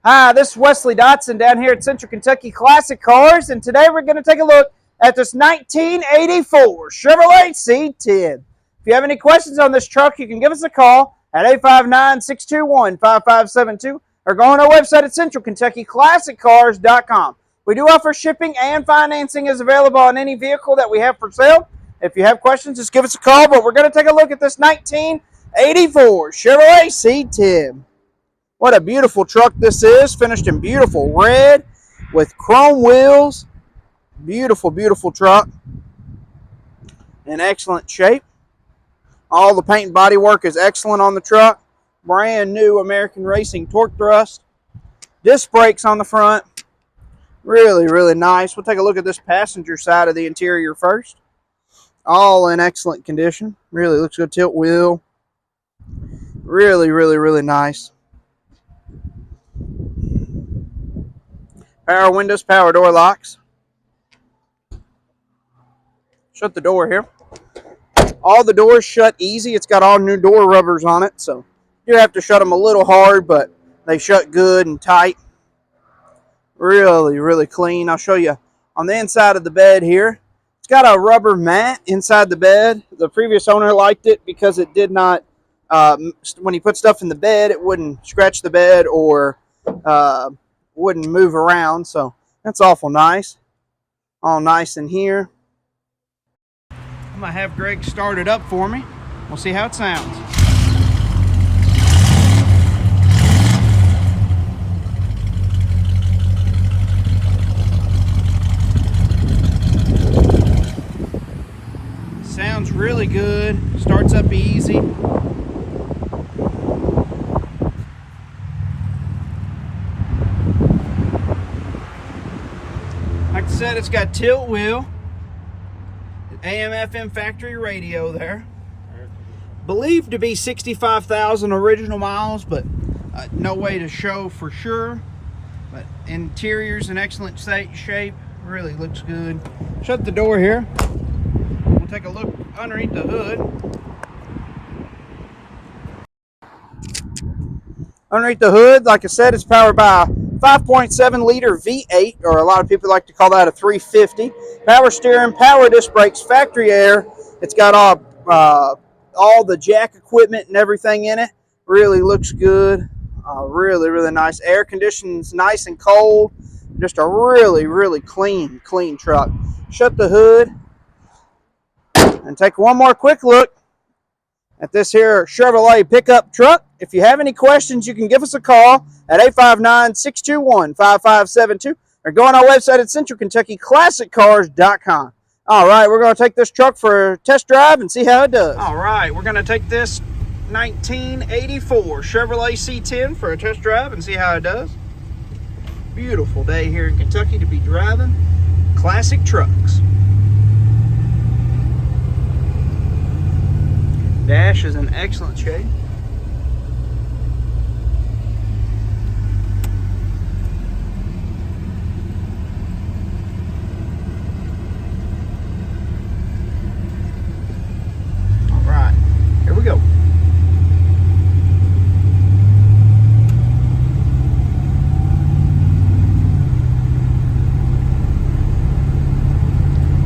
Hi, this is Wesley Dotson down here at Central Kentucky Classic Cars, and today we're going to take a look at this 1984 Chevrolet C10. If you have any questions on this truck, you can give us a call at 859-621-5572 or go on our website at centralkentuckyclassiccars.com. We do offer shipping and financing is available on any vehicle that we have for sale. If you have questions, just give us a call, but we're going to take a look at this 1984 Chevrolet C10. What a beautiful truck this is, finished in beautiful red with chrome wheels. Beautiful, beautiful truck. In excellent shape. All the paint and body work is excellent on the truck. Brand new American Racing Torq thrust. Disc brakes on the front. Really, really nice. We'll take a look at this passenger side of the interior first. All in excellent condition. Really looks good. Tilt wheel. Really, really, really nice. Power windows, power door locks. Shut the door here. All the doors shut easy. It's got all new door rubbers on it, so you have to shut them a little hard, but they shut good and tight. Really, really clean. I'll show you on the inside of the bed here. It's got a rubber mat inside the bed. The previous owner liked it because it did not, when he put stuff in the bed, it wouldn't scratch the bed or wouldn't move around, so that's awful nice. All nice in here. I'm gonna have Greg start it up for me. We'll see how it sounds. Sounds really good. Starts up easy. Like I said, it's got tilt wheel, AM/FM factory radio there. Believed to be 65,000 original miles, but no way to show for sure. But interior's in excellent shape. Really looks good. Shut the door here. We'll take a look underneath the hood. Underneath the hood, like I said, it's powered by 5.7 liter V8, or a lot of people like to call that a 350. Power steering, power disc brakes, factory air. It's got all the jack equipment and everything in it. Really looks good. Really, really nice. Air conditioning's nice and cold. Just a really, really clean truck. Shut the hood and take one more quick look at this here Chevrolet pickup truck. If you have any questions, you can give us a call at 859-621-5572 or go on our website at centralkentuckyclassiccars.com. All right, we're going to take this truck for a test drive and see how it does. All right, we're going to take this 1984 Chevrolet C10 for a test drive and see how it does. Beautiful day here in Kentucky to be driving classic trucks. Dash is in excellent shape. All right, here we go.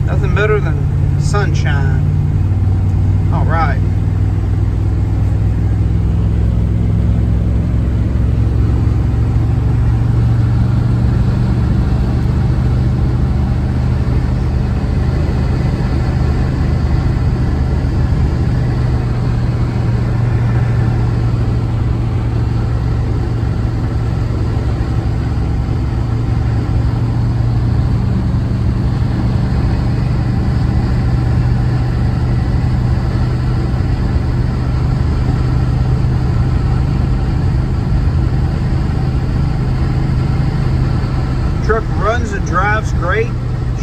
Nothing better than sunshine. All right. Truck runs and drives great,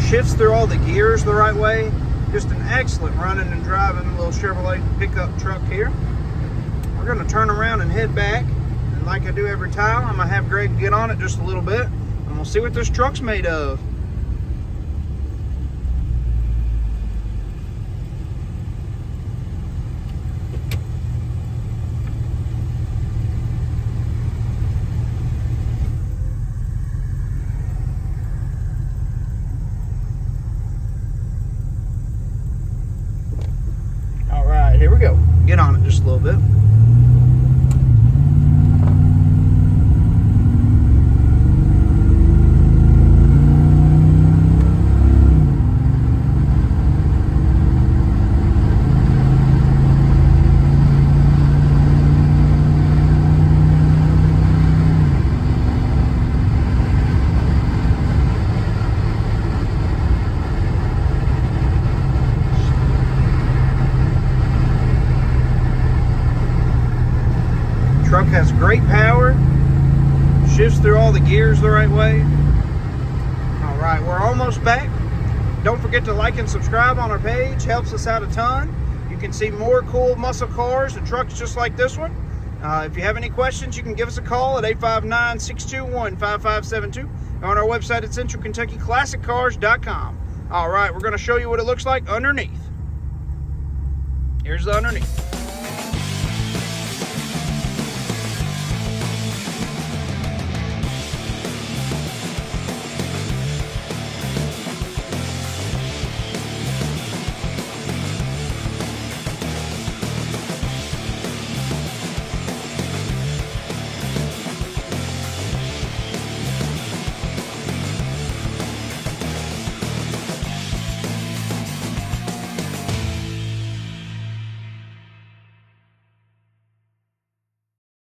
shifts through all the gears the right way. Just an excellent running and driving little Chevrolet pickup truck here. We're going to turn around and head back, and like I do every time, I'm going to have Greg get on it just a little bit, and we'll see what this truck's made of. shifts through all the gears the right way. All right, we're almost back. Don't forget to like and subscribe on our page. Helps us out a ton. You can see more cool muscle cars and trucks just like this one. If you have any questions, you can give us a call at 859-621-5572 or on our website at centralkentuckyclassiccars.com. All right, we're going to show you what it looks like underneath. Here's the underneath.